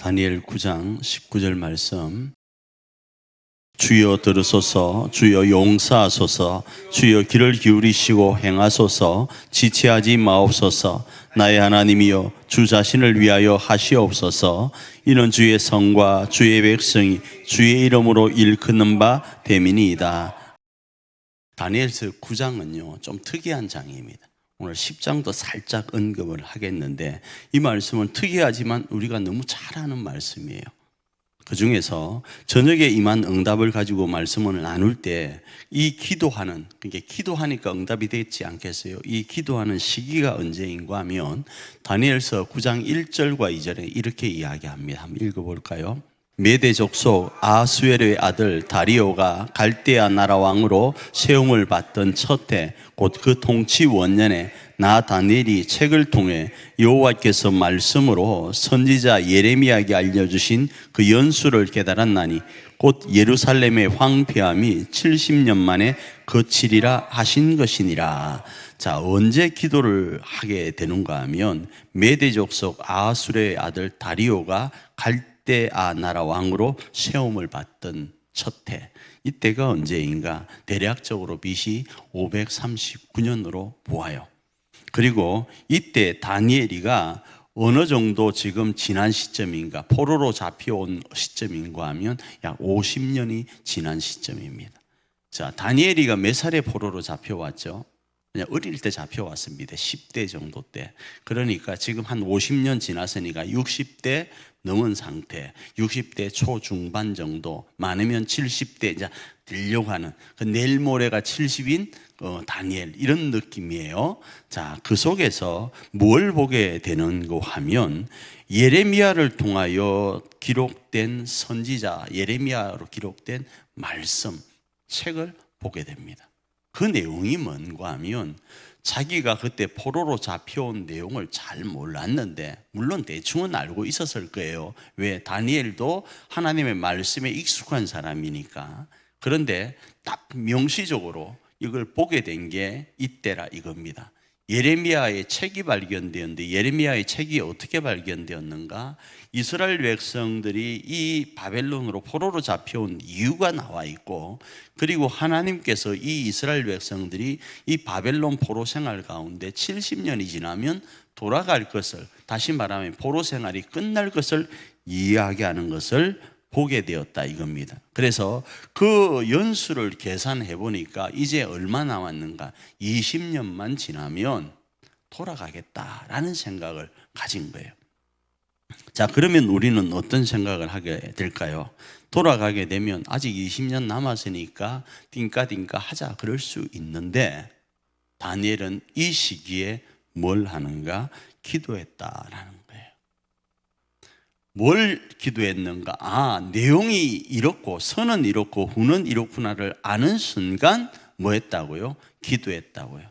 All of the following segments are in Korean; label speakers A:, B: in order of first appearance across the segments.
A: 다니엘 9장 19절 말씀. 주여 들으소서, 주여 용서하소서, 주여 귀를 기울이시고 행하소서, 지체하지 마옵소서. 나의 하나님이여, 주 자신을 위하여 하시옵소서. 이는 주의 성과 주의 백성이 주의 이름으로 일컫는 바 됨이니이다. 다니엘서 9장은요 좀 특이한 장입니다. 오늘 10장도 살짝 언급을 하겠는데, 이 말씀은 특이하지만 우리가 너무 잘 아는 말씀이에요. 그 중에서 저녁에 임한 응답을 가지고 말씀을 나눌 때 이 기도하는, 그러니까 기도하니까 응답이 됐지 않겠어요? 이 기도하는 시기가 언제인가 하면 다니엘서 9장 1절과 2절에 이렇게 이야기합니다. 한번 읽어볼까요? 메대 족속 아하수에르의 아들 다리오가 갈대아 나라 왕으로 세움을 받던 첫 해, 곧 그 통치 원년에 나 다니엘이 책을 통해 여호와께서 말씀으로 선지자 예레미야에게 알려주신 그 연수를 깨달았나니 곧 예루살렘의 황폐함이 70년 만에 그치리라 하신 것이니라. 자, 언제 기도를 하게 되는가 하면 메대 족속 아하수에르의 아들 다리오가 갈대아 나라 왕으로 세움을 받던 첫 해, 이때가 언제인가? 대략적으로 BC 539년으로 보아요. 그리고 이때 다니엘이가 어느 정도 지금 지난 시점인가, 포로로 잡혀온 시점인가 하면 약 50년이 지난 시점입니다. 자, 다니엘이가 몇 살에 포로로 잡혀왔죠? 그냥 어릴 때 잡혀왔습니다. 10대 정도 때. 그러니까 지금 한 50년 지났으니까 60대 넘은 상태, 60대 초중반 정도, 많으면 70대 이제 되려고 하는, 그 내일 모레가 70인 다니엘, 이런 느낌이에요. 자, 그 속에서 뭘 보게 되는가 하면 예레미야를 통하여 기록된 선지자 예레미야로 기록된 말씀, 책을 보게 됩니다. 그 내용이 뭔가 하면 자기가 그때 포로로 잡혀온 내용을 잘 몰랐는데, 물론 대충은 알고 있었을 거예요. 왜? 다니엘도 하나님의 말씀에 익숙한 사람이니까. 그런데 딱 명시적으로 이걸 보게 된 게 이때라 이겁니다. 예레미야의 책이 발견되었는데, 예레미야의 책이 어떻게 발견되었는가? 이스라엘 백성들이 이 바벨론으로 포로로 잡혀온 이유가 나와 있고, 그리고 하나님께서 이 이스라엘 백성들이 이 바벨론 포로 생활 가운데 70년이 지나면 돌아갈 것을, 다시 말하면 포로 생활이 끝날 것을 이야기하는 것을 보게 되었다 이겁니다. 그래서 그 연수를 계산해 보니까 이제 얼마 남았는가? 20년만 지나면 돌아가겠다라는 생각을 가진 거예요. 자, 그러면 우리는 어떤 생각을 하게 될까요? 돌아가게 되면 아직 20년 남았으니까 띵까띵까 하자 그럴 수 있는데, 다니엘은 이 시기에 뭘 하는가? 기도했다라는 거예요. 뭘 기도했는가? 아, 내용이 이렇고 선은 이렇고 후는 이렇구나를 아는 순간 뭐 했다고요? 기도했다고요.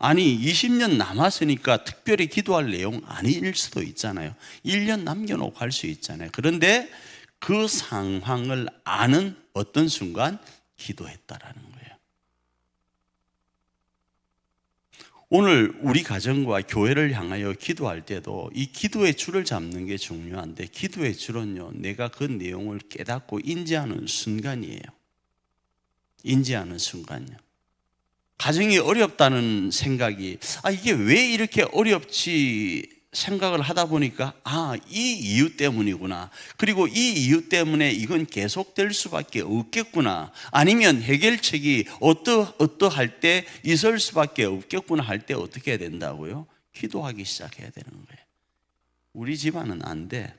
A: 아니, 20년 남았으니까 특별히 기도할 내용 아닐 수도 있잖아요. 1년 남겨놓고 할 수 있잖아요. 그런데 그 상황을 아는 어떤 순간 기도했다라는 거예요. 오늘 우리 가정과 교회를 향하여 기도할 때도 이 기도의 줄을 잡는 게 중요한데, 기도의 줄은요, 내가 그 내용을 깨닫고 인지하는 순간이에요. 인지하는 순간이요. 가정이 어렵다는 생각이, 이게 왜 이렇게 어렵지 생각을 하다 보니까, 이 이유 때문이구나. 그리고 이 이유 때문에 이건 계속될 수밖에 없겠구나. 아니면 해결책이 어떠할 때 있을 수밖에 없겠구나 할 때 어떻게 해야 된다고요? 기도하기 시작해야 되는 거예요. 우리 집안은 안 돼.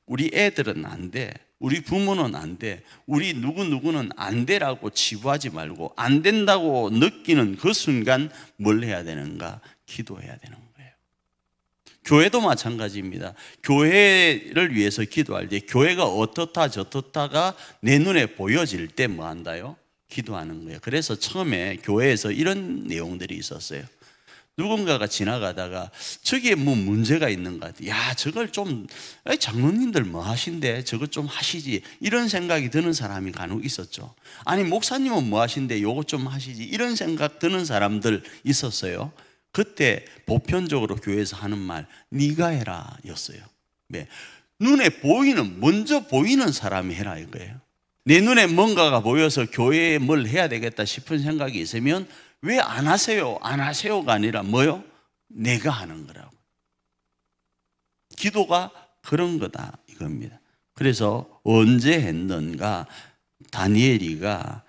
A: 우리 애들은 안 돼. 우리 부모는 안 돼. 우리 누구누구는 안 되라고 치부하지 말고, 안 된다고 느끼는 그 순간 뭘 해야 되는가? 기도해야 되는 거예요. 교회도 마찬가지입니다. 교회를 위해서 기도할 때 교회가 어떻다 저떻다가 내 눈에 보여질 때 뭐 한다요? 기도하는 거예요. 그래서 처음에 교회에서 이런 내용들이 있었어요. 누군가가 지나가다가 저기에 뭐 문제가 있는 것 같아. 야, 저걸 좀, 장로님들 뭐 하신대? 저거 좀 하시지. 이런 생각이 드는 사람이 간혹 있었죠. 아니, 목사님은 뭐 하신대? 요거 좀 하시지. 이런 생각 드는 사람들 있었어요. 그때 보편적으로 교회에서 하는 말, 네가 해라 였어요. 네. 눈에 보이는, 먼저 보이는 사람이 해라 이거예요. 내 눈에 뭔가가 보여서 교회에 뭘 해야 되겠다 싶은 생각이 있으면 왜 안 하세요? 안 하세요가 아니라 뭐요? 내가 하는 거라고. 기도가 그런 거다 이겁니다. 그래서 언제 했는가? 다니엘이가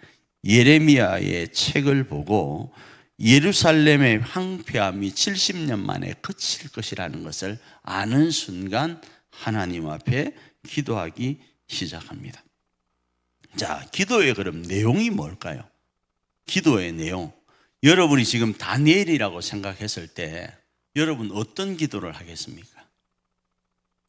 A: 예레미야의 책을 보고 예루살렘의 황폐함이 70년 만에 그칠 것이라는 것을 아는 순간 하나님 앞에 기도하기 시작합니다. 자, 기도의 그럼 내용이 뭘까요? 기도의 내용. 여러분이 지금 다니엘이라고 생각했을 때 여러분 어떤 기도를 하겠습니까?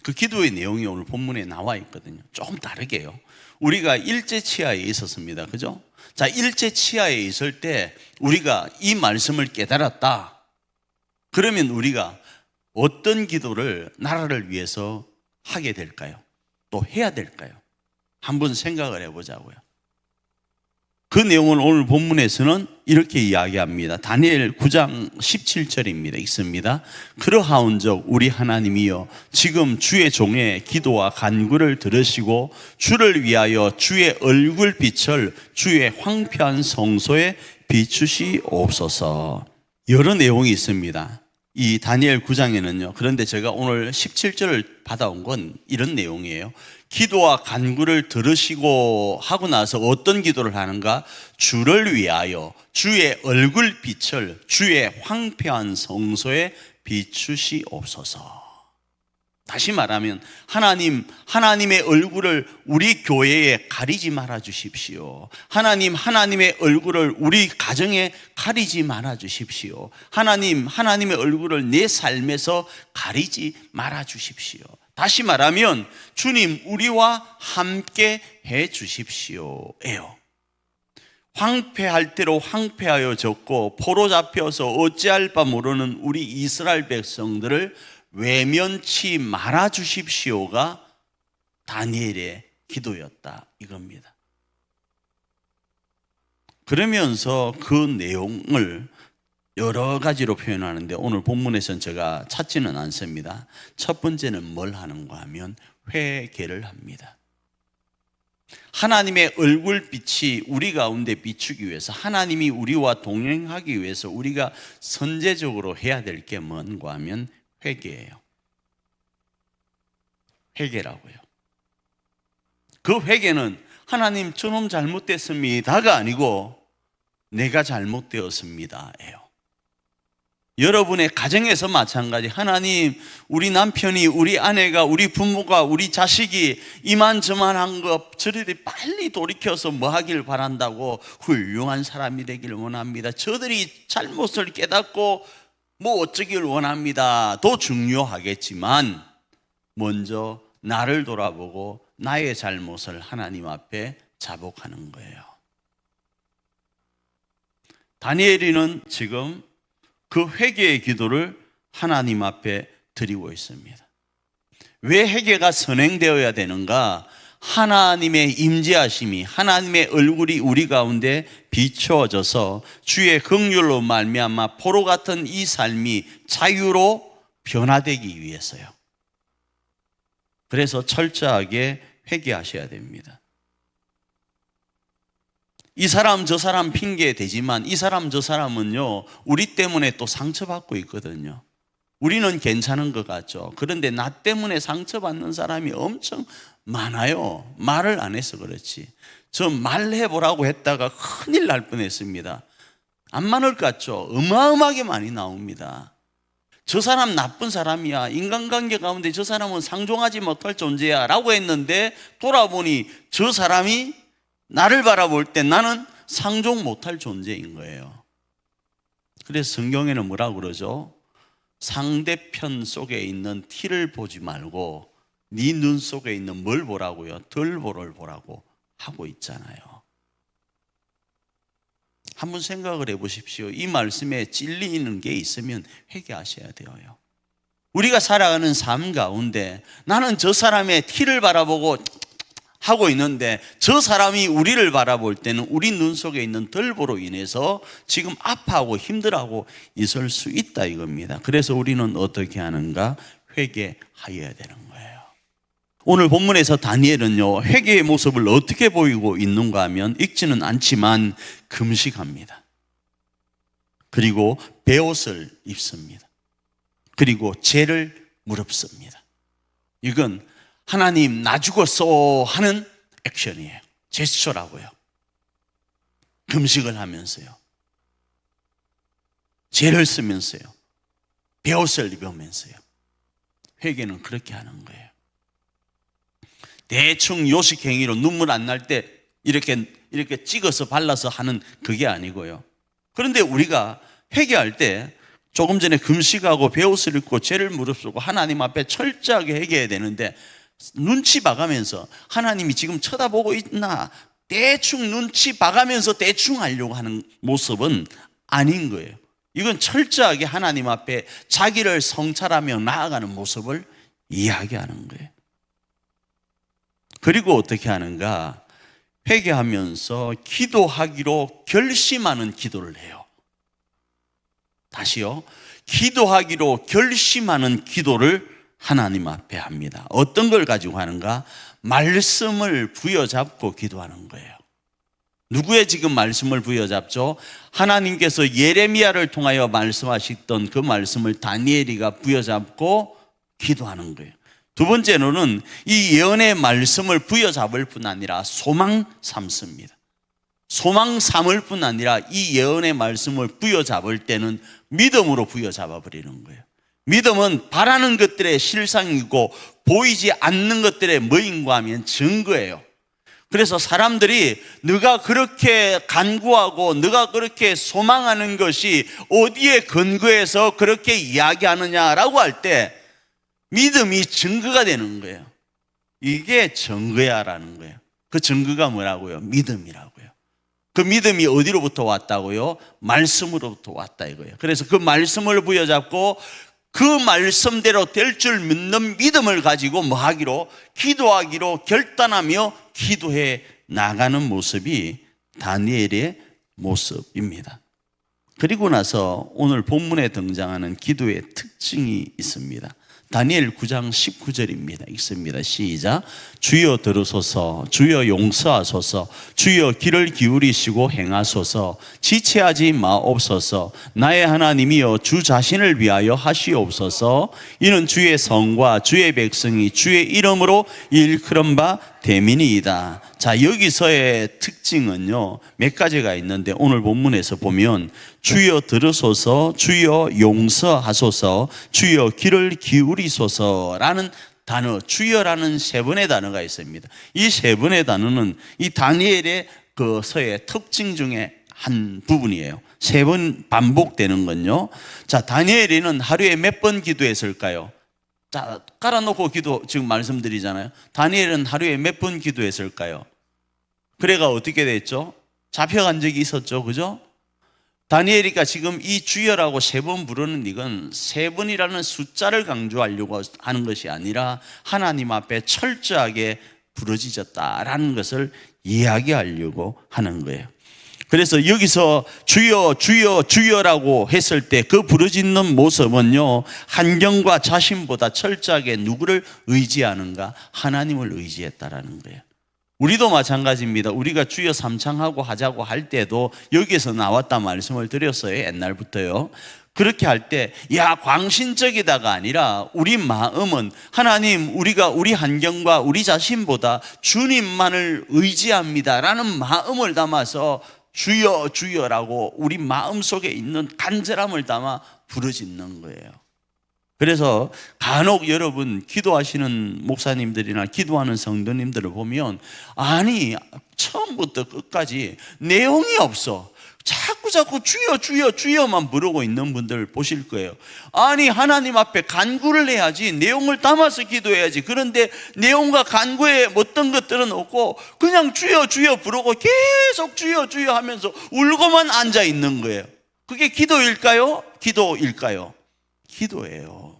A: 그 기도의 내용이 오늘 본문에 나와 있거든요. 조금 다르게요. 우리가 일제치하에 있었습니다. 그죠? 자, 일제치하에 있을 때 우리가 이 말씀을 깨달았다. 그러면 우리가 어떤 기도를 나라를 위해서 하게 될까요? 또 해야 될까요? 한번 생각을 해보자고요. 그 내용을 오늘 본문에서는 이렇게 이야기합니다. 다니엘 9장 17절입니다. 읽습니다. 그러하온즉 우리 하나님이여 지금 주의 종의 기도와 간구를 들으시고 주를 위하여 주의 얼굴빛을 주의 황폐한 성소에 비추시옵소서. 여러 내용이 있습니다. 이 다니엘 9장에는요. 그런데 제가 오늘 17절을 받아온 건 이런 내용이에요. 기도와 간구를 들으시고 하고 나서 어떤 기도를 하는가? 주를 위하여 주의 얼굴빛을 주의 황폐한 성소에 비추시옵소서. 다시 말하면 하나님의 얼굴을 우리 교회에 가리지 말아 주십시오. 하나님의 얼굴을 우리 가정에 가리지 말아 주십시오. 하나님의 얼굴을 내 삶에서 가리지 말아 주십시오. 다시 말하면 주님 우리와 함께 해 주십시오예요. 황폐할 대로 황폐하여졌고 포로 잡혀서 어찌할 바 모르는 우리 이스라엘 백성들을 외면치 말아 주십시오가 다니엘의 기도였다 이겁니다. 그러면서 그 내용을 여러 가지로 표현하는데 오늘 본문에서는 제가 찾지는 않습니다. 첫 번째는 뭘 하는가 하면 회개를 합니다. 하나님의 얼굴빛이 우리 가운데 비추기 위해서, 하나님이 우리와 동행하기 위해서 우리가 선제적으로 해야 될 게 뭔가 하면 회개예요. 회개라고요. 그 회개는 하나님 저놈 잘못됐습니다가 아니고 내가 잘못되었습니다예요. 여러분의 가정에서 마찬가지. 하나님 우리 남편이, 우리 아내가, 우리 부모가, 우리 자식이 이만저만한 것 저들이 빨리 돌이켜서 뭐 하길 바란다고 훌륭한 사람이 되길 원합니다. 저들이 잘못을 깨닫고 뭐 어쩌길 원합니다. 더 중요하겠지만 먼저 나를 돌아보고 나의 잘못을 하나님 앞에 자복하는 거예요. 다니엘이는 지금 그 회개의 기도를 하나님 앞에 드리고 있습니다. 왜 회개가 선행되어야 되는가? 하나님의 임재하심이, 하나님의 얼굴이 우리 가운데 비추어져서 주의 긍휼로 말미암아 포로 같은 이 삶이 자유로 변화되기 위해서요. 그래서 철저하게 회개하셔야 됩니다. 이 사람 저 사람 핑계 대지만 이 사람 저 사람은요 우리 때문에 또 상처받고 있거든요. 우리는 괜찮은 것 같죠. 그런데 나 때문에 상처받는 사람이 엄청 많아요. 말을 안 해서 그렇지. 저 말해보라고 했다가 큰일 날 뻔했습니다. 안 많을 것 같죠. 어마어마하게 많이 나옵니다. 저 사람 나쁜 사람이야, 인간관계 가운데 저 사람은 상종하지 못할 존재야 라고 했는데 돌아보니 저 사람이 나를 바라볼 때 나는 상종 못할 존재인 거예요. 그래서 성경에는 뭐라고 그러죠? 상대편 속에 있는 티를 보지 말고 네 눈 속에 있는 뭘 보라고요? 덜보를 보라고 하고 있잖아요. 한번 생각을 해보십시오. 이 말씀에 찔리는 게 있으면 회개하셔야 돼요. 우리가 살아가는 삶 가운데 나는 저 사람의 티를 바라보고 하고 있는데 저 사람이 우리를 바라볼 때는 우리 눈 속에 있는 덜보로 인해서 지금 아파하고 힘들어하고 있을 수 있다 이겁니다. 그래서 우리는 어떻게 하는가? 회개하여야 되는 거예요. 오늘 본문에서 다니엘은요, 회개의 모습을 어떻게 보이고 있는가 하면 읽지는 않지만 금식합니다. 그리고 베옷을 입습니다. 그리고 죄를 무릅씁니다. 이건 하나님 나 죽었어 하는 액션이에요. 제스처라고요. 금식을 하면서요, 죄를 쓰면서요, 베옷을 입으면서요. 회개는 그렇게 하는 거예요. 대충 요식행위로 눈물 안 날 때 이렇게 찍어서 발라서 하는 그게 아니고요. 그런데 우리가 회개할 때 조금 전에 금식하고 베옷을 입고 죄를 무릅쓰고 하나님 앞에 철저하게 회개해야 되는데, 눈치 봐가면서 하나님이 지금 쳐다보고 있나 대충 눈치 봐가면서 대충 하려고 하는 모습은 아닌 거예요. 이건 철저하게 하나님 앞에 자기를 성찰하며 나아가는 모습을 이야기하는 거예요. 그리고 어떻게 하는가? 회개하면서 기도하기로 결심하는 기도를 해요. 다시요. 기도하기로 결심하는 기도를 하나님 앞에 합니다. 어떤 걸 가지고 하는가? 말씀을 부여잡고 기도하는 거예요. 누구의 지금 말씀을 부여잡죠? 하나님께서 예레미야를 통하여 말씀하셨던 그 말씀을 다니엘이가 부여잡고 기도하는 거예요. 두 번째로는 이 예언의 말씀을 부여잡을 뿐 아니라 소망 삼습니다. 소망 삼을 뿐 아니라 이 예언의 말씀을 부여잡을 때는 믿음으로 부여잡아 버리는 거예요. 믿음은 바라는 것들의 실상이고 보이지 않는 것들의 뭐인가 하면 증거예요. 그래서 사람들이 네가 그렇게 간구하고 네가 그렇게 소망하는 것이 어디에 근거해서 그렇게 이야기하느냐라고 할 때 믿음이 증거가 되는 거예요. 이게 증거야라는 거예요. 그 증거가 뭐라고요? 믿음이라고요. 그 믿음이 어디로부터 왔다고요? 말씀으로부터 왔다 이거예요. 그래서 그 말씀을 부여잡고 그 말씀대로 될 줄 믿는 믿음을 가지고 뭐 하기로? 기도하기로 결단하며 기도해 나가는 모습이 다니엘의 모습입니다. 그리고 나서 오늘 본문에 등장하는 기도의 특징이 있습니다. 다니엘 9장 19절입니다. 읽습니다. 시작. 주여 들으소서, 주여 용서하소서, 주여 귀를 기울이시고 행하소서, 지체하지 마옵소서. 나의 하나님이여 주 자신을 위하여 하시옵소서. 이는 주의 성과 주의 백성이 주의 이름으로 일컬은 바 대민이이다. 자, 여기서의 특징은요 몇 가지가 있는데, 오늘 본문에서 보면 주여 들으소서, 주여 용서하소서, 주여 귀를 기울이소서라는 단어, 주여라는 세 번의 단어가 있습니다. 이 세 번의 단어는 이 다니엘의 그 서의 특징 중에 한 부분이에요. 세 번 반복되는 건요. 자, 다니엘이는 하루에 몇 번 기도했을까요? 자, 깔아놓고 기도 지금 말씀드리잖아요. 다니엘은 하루에 몇 번 기도했을까요? 그래가 어떻게 됐죠? 잡혀간 적이 있었죠, 그죠? 다니엘이가 지금 이 주여라고 세 번 부르는 이건 세 번이라는 숫자를 강조하려고 하는 것이 아니라 하나님 앞에 철저하게 부르짖었다라는 것을 이야기하려고 하는 거예요. 그래서 여기서 주여 주여 주여라고 했을 때 그 부르짖는 모습은요 환경과 자신보다 철저하게 누구를 의지하는가? 하나님을 의지했다라는 거예요. 우리도 마찬가지입니다. 우리가 주여 삼창하고 하자고 할 때도 여기에서 나왔다 말씀을 드렸어요. 옛날부터요. 그렇게 할 때 야 광신적이다가 아니라 우리 마음은 하나님, 우리가 우리 환경과 우리 자신보다 주님만을 의지합니다라는 마음을 담아서 주여 주여라고 우리 마음속에 있는 간절함을 담아 부르짖는 거예요. 그래서 간혹 여러분 기도하시는 목사님들이나 기도하는 성도님들을 보면 아니 처음부터 끝까지 내용이 없어. 자꾸 주여 주여 주여만 부르고 있는 분들 보실 거예요. 아니 하나님 앞에 간구를 해야지, 내용을 담아서 기도해야지. 그런데 내용과 간구에 어떤 것들은 없고 그냥 주여 주여 부르고 계속 주여 주여 하면서 울고만 앉아 있는 거예요. 그게 기도일까요? 기도일까요? 기도예요.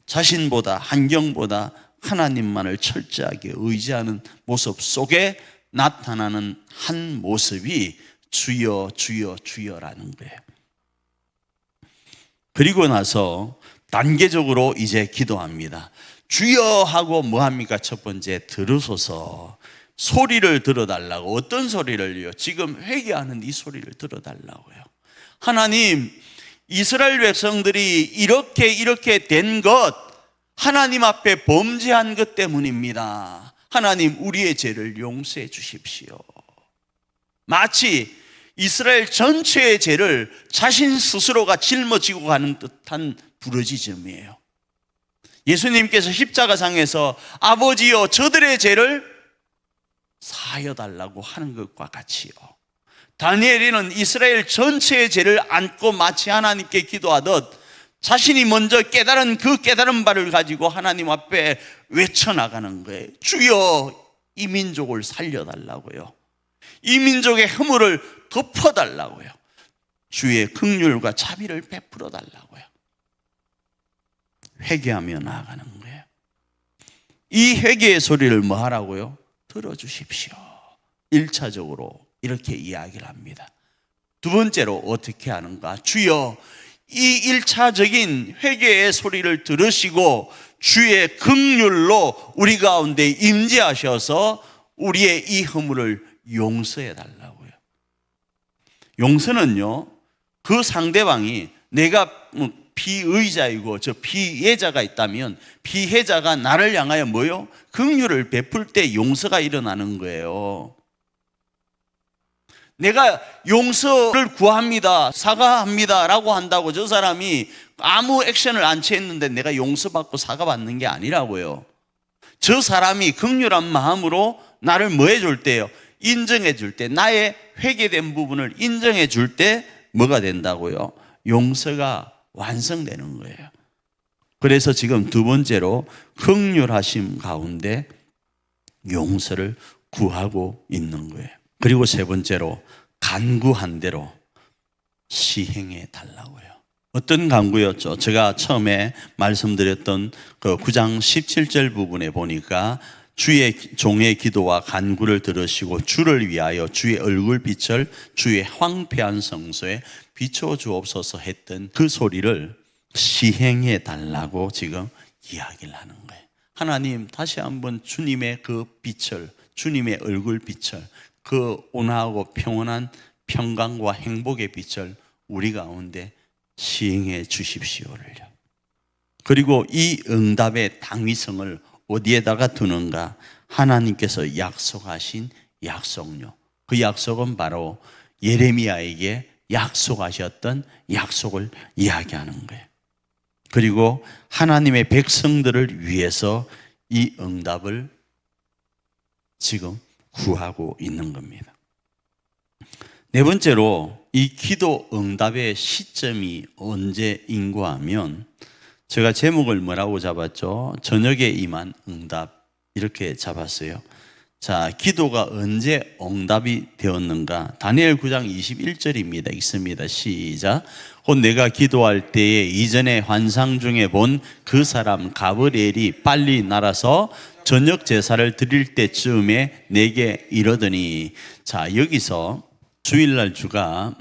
A: 자신보다 환경보다 하나님만을 철저하게 의지하는 모습 속에 나타나는 한 모습이 주여 주여 주여라는 거예요. 그리고 나서 단계적으로 이제 기도합니다. 주여 하고 뭐합니까? 첫 번째, 들으소서. 소리를 들어달라고. 어떤 소리를요? 지금 회개하는 이 소리를 들어달라고요. 하나님, 이스라엘 백성들이 이렇게 된 것, 하나님 앞에 범죄한 것 때문입니다. 하나님, 우리의 죄를 용서해 주십시오. 마치 이스라엘 전체의 죄를 자신 스스로가 짊어지고 가는 듯한 부르짖음이에요. 예수님께서 십자가상에서 아버지여 저들의 죄를 사하여 달라고 하는 것과 같이요. 다니엘이는 이스라엘 전체의 죄를 안고 마치 하나님께 기도하듯 자신이 먼저 깨달은 그 깨달은 바를 가지고 하나님 앞에 외쳐나가는 거예요. 주여 이 민족을 살려달라고요. 이 민족의 허물을 덮어달라고요. 주의 긍휼과 자비를 베풀어 달라고요. 회개하며 나아가는 거예요. 이 회개의 소리를 뭐 하라고요? 들어주십시오. 1차적으로 이렇게 이야기를 합니다. 두 번째로 어떻게 하는가? 주여 이 1차적인 회개의 소리를 들으시고 주의 긍휼로 우리 가운데 임재하셔서 우리의 이 허물을 용서해 달라고요. 용서는요, 그 상대방이 내가 피의자이고 저 피해자가 있다면 피해자가 나를 향하여 뭐요? 긍휼을 베풀 때 용서가 일어나는 거예요. 내가 용서를 구합니다, 사과합니다 라고 한다고 저 사람이 아무 액션을 안 취했는데 내가 용서받고 사과받는 게 아니라고요. 저 사람이 긍휼한 마음으로 나를 뭐 해줄 때요? 인정해 줄 때, 나의 회개된 부분을 인정해 줄 때 뭐가 된다고요? 용서가 완성되는 거예요. 그래서 지금 두 번째로 긍휼하심 가운데 용서를 구하고 있는 거예요. 그리고 세 번째로 간구한 대로 시행해 달라고요. 어떤 간구였죠? 제가 처음에 말씀드렸던 그 9장 17절 부분에 보니까 주의 종의 기도와 간구를 들으시고 주를 위하여 주의 얼굴빛을 주의 황폐한 성소에 비춰주옵소서 했던 그 소리를 시행해 달라고 지금 이야기를 하는 거예요. 하나님, 다시 한번 주님의 그 빛을, 주님의 얼굴빛을, 그 온화하고 평온한 평강과 행복의 빛을 우리 가운데 시행해 주십시오를요. 그리고 이 응답의 당위성을 어디에다가 두는가? 하나님께서 약속하신 약속요. 그 약속은 바로 예레미야에게 약속하셨던 약속을 이야기하는 거예요. 그리고 하나님의 백성들을 위해서 이 응답을 지금 구하고 있는 겁니다. 네 번째로 이 기도 응답의 시점이 언제인가 하면 제가 제목을 뭐라고 잡았죠? 저녁에 임한 응답 이렇게 잡았어요. 자, 기도가 언제 응답이 되었는가? 다니엘 9장 21절입니다. 읽습니다. 시작. 곧 내가 기도할 때에 이전에 환상 중에 본 그 사람 가브리엘이 빨리 날아서 저녁 제사를 드릴 때쯤에 내게 이르더니, 자, 여기서 주일날 주가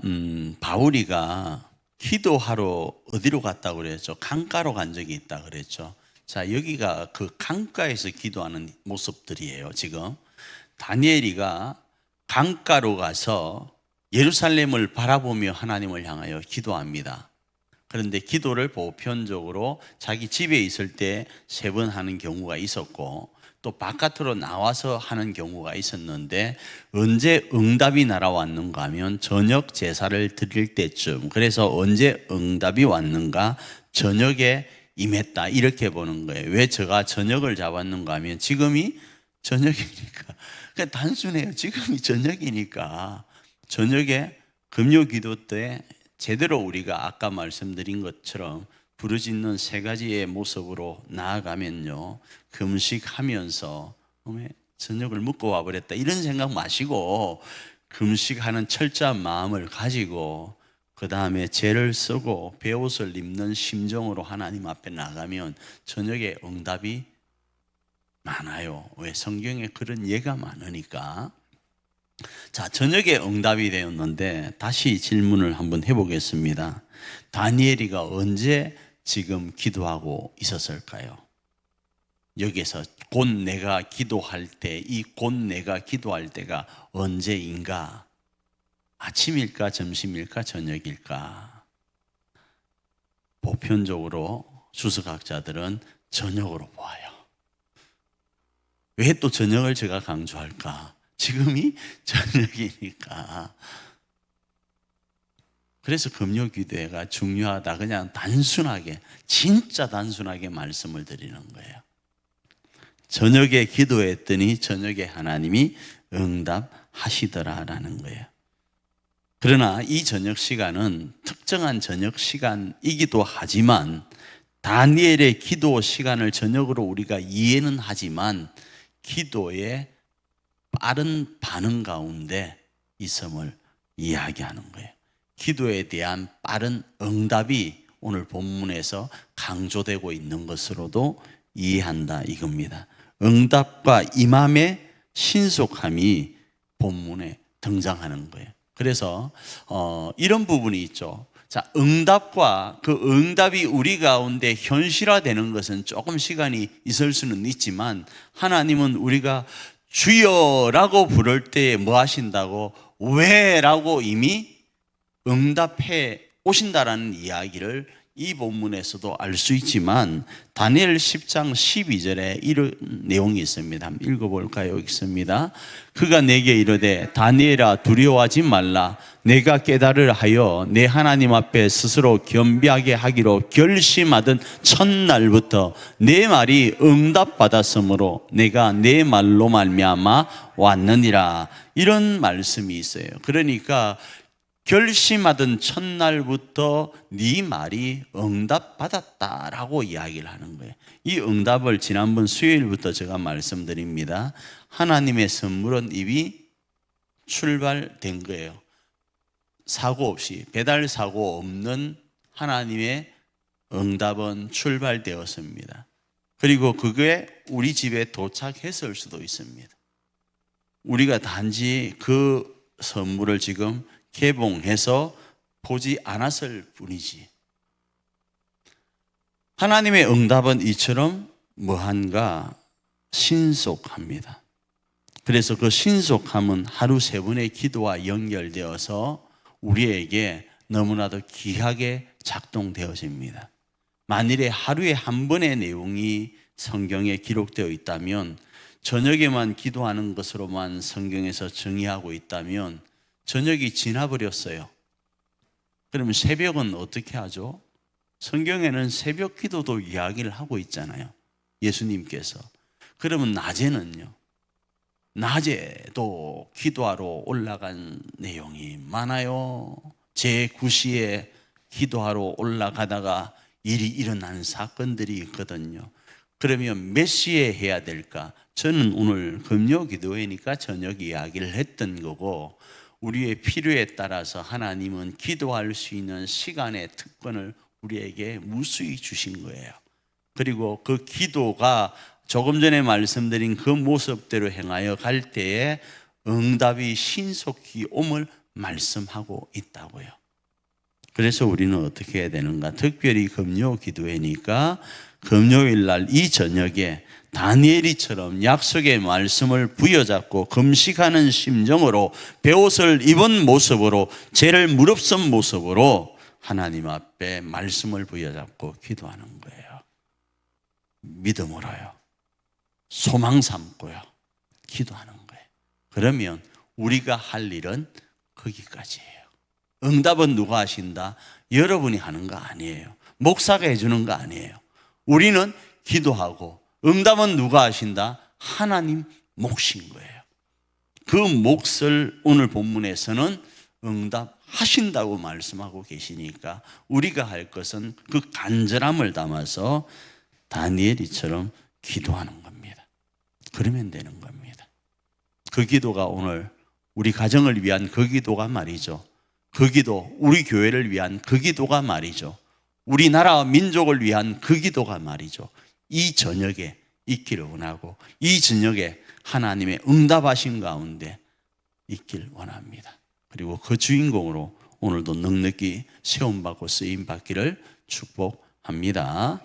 A: 바울이가 기도하러 어디로 갔다고 그랬죠? 강가로 간 적이 있다 그랬죠. 자, 여기가 그 강가에서 기도하는 모습들이에요. 지금 다니엘이가 강가로 가서 예루살렘을 바라보며 하나님을 향하여 기도합니다. 그런데 기도를 보편적으로 자기 집에 있을 때 3번 하는 경우가 있었고 또 바깥으로 나와서 하는 경우가 있었는데 언제 응답이 날아왔는가 하면 저녁 제사를 드릴 때쯤, 그래서 언제 응답이 왔는가? 저녁에 임했다 이렇게 보는 거예요. 왜 제가 저녁을 잡았는가 하면 지금이 저녁이니까. 그러니까 단순해요. 지금이 저녁이니까 저녁에 금요 기도 때 제대로 우리가 아까 말씀드린 것처럼 부르짖는 3가지의 모습으로 나아가면요, 금식하면서 저녁을 먹고 와버렸다 이런 생각 마시고 금식하는 철저한 마음을 가지고 그 다음에 죄를 쓰고 베옷을 입는 심정으로 하나님 앞에 나가면 저녁에 응답이 많아요. 왜? 성경에 그런 예가 많으니까. 자, 저녁에 응답이 되었는데 다시 질문을 한번 해보겠습니다. 다니엘이가 언제 지금 기도하고 있었을까요? 여기서 곧 내가 기도할 때, 이 곧 내가 기도할 때가 언제인가? 아침일까, 점심일까, 저녁일까? 보편적으로 주석학자들은 저녁으로 보아요. 왜 또 저녁을 제가 강조할까? 지금이 저녁이니까. 그래서 금요 기도회가 중요하다. 그냥 단순하게, 진짜 단순하게 말씀을 드리는 거예요. 저녁에 기도했더니 저녁에 하나님이 응답하시더라라는 거예요. 그러나 이 저녁 시간은 특정한 저녁 시간이기도 하지만 다니엘의 기도 시간을 저녁으로 우리가 이해는 하지만 기도의 빠른 반응 가운데 있음을 이야기하는 거예요. 기도에 대한 빠른 응답이 오늘 본문에서 강조되고 있는 것으로도 이해한다 이겁니다. 응답과 임함의 신속함이 본문에 등장하는 거예요. 그래서 이런 부분이 있죠. 자, 응답과 그 응답이 우리 가운데 현실화되는 것은 조금 시간이 있을 수는 있지만 하나님은 우리가 주여라고 부를 때 뭐 하신다고? 왜라고 이미 응답해 오신다라는 이야기를 이 본문에서도 알 수 있지만 다니엘 10장 12절에 이런 내용이 있습니다. 한번 읽어볼까요? 여기 있습니다. 그가 내게 이르되 다니엘아 두려워하지 말라. 내가 깨달으려 하여 내 하나님 앞에 스스로 겸비하게 하기로 결심하던 첫날부터 내 말이 응답받았으므로 내가 내 말로 말미암아 왔느니라. 이런 말씀이 있어요. 그러니까 결심하던 첫날부터 네 말이 응답받았다라고 이야기를 하는 거예요. 이 응답을 지난번 수요일부터 제가 말씀드립니다. 하나님의 선물은 이미 출발된 거예요. 사고 없이, 배달 사고 없는 하나님의 응답은 출발되었습니다. 그리고 그게 우리 집에 도착했을 수도 있습니다. 우리가 단지 그 선물을 지금 개봉해서 보지 않았을 뿐이지. 하나님의 응답은 이처럼 뭐한가? 신속합니다. 그래서 그 신속함은 하루 3번의 기도와 연결되어서 우리에게 너무나도 귀하게 작동되어집니다. 만일에 하루에 한 번의 내용이 성경에 기록되어 있다면, 저녁에만 기도하는 것으로만 성경에서 정의하고 있다면 저녁이 지나버렸어요. 그러면 새벽은 어떻게 하죠? 성경에는 새벽 기도도 이야기를 하고 있잖아요. 예수님께서. 그러면 낮에는요? 낮에도 기도하러 올라간 내용이 많아요. 제9시에 기도하러 올라가다가 일이 일어난 사건들이 있거든요. 그러면 몇 시에 해야 될까? 저는 오늘 금요 기도회니까 저녁 이야기를 했던 거고, 우리의 필요에 따라서 하나님은 기도할 수 있는 시간의 특권을 우리에게 무수히 주신 거예요. 그리고 그 기도가 조금 전에 말씀드린 그 모습대로 행하여 갈 때에 응답이 신속히 옴을 말씀하고 있다고요. 그래서 우리는 어떻게 해야 되는가? 특별히 금요 기도회니까 금요일 날 이 저녁에 다니엘이처럼 약속의 말씀을 부여잡고 금식하는 심정으로 베옷을 입은 모습으로 죄를 무릅쓴 모습으로 하나님 앞에 말씀을 부여잡고 기도하는 거예요. 믿음으로요. 소망 삼고요. 기도하는 거예요. 그러면 우리가 할 일은 거기까지예요. 응답은 누가 하신다? 여러분이 하는 거 아니에요. 목사가 해주는 거 아니에요. 우리는 기도하고, 응답은 누가 하신다? 하나님 몫인 거예요. 그 몫을 오늘 본문에서는 응답하신다고 말씀하고 계시니까 우리가 할 것은 그 간절함을 담아서 다니엘이처럼 기도하는 겁니다. 그러면 되는 겁니다. 그 기도가 오늘 우리 가정을 위한 그 기도가 말이죠. 그 기도, 우리 교회를 위한 그 기도가 말이죠. 우리나라와 민족을 위한 그 기도가 말이죠. 이 저녁에 있기를 원하고, 이 저녁에 하나님의 응답하신 가운데 있길 원합니다. 그리고 그 주인공으로 오늘도 넉넉히 세움받고 쓰임받기를 축복합니다. 합니다.